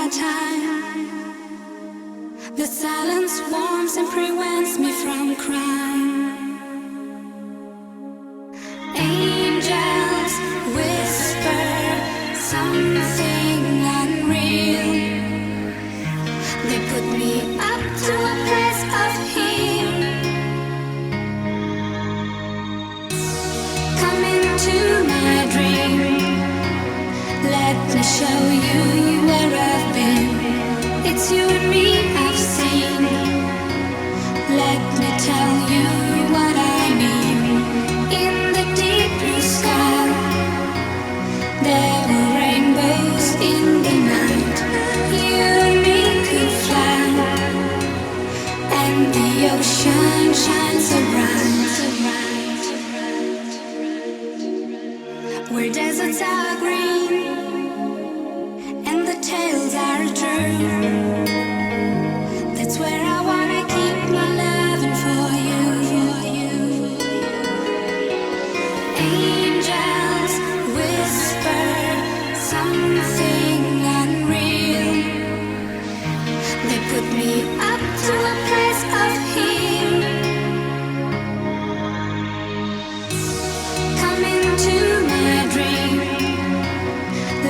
my time. The silence warms and prevents me from crying. Angels whisper something unreal. They put me up to a place of healing. Come into my dream. Let me show you where I've been. It's you and me I've seen. Let me tell you what I mean. In the deep blue sky, there were rainbows in the night. You and me could fly, and the ocean shines so bright. Where deserts are green and the tales are true, that's where I wanna keep my loving for you. Angels whisper something unreal. They put me up to a place of healing. Come into my dream.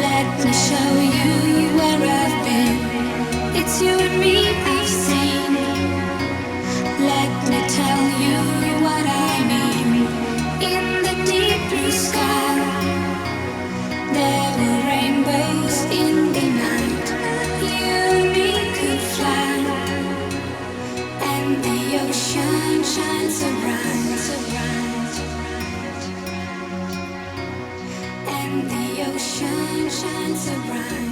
Let me show you where I've been. It's you and me I've seen. Let me tell you what I mean. In the deep blue sky, there were rainbows in the night. You and me could fly, and the ocean shines so bright, so bright. And the ocean shines so bright.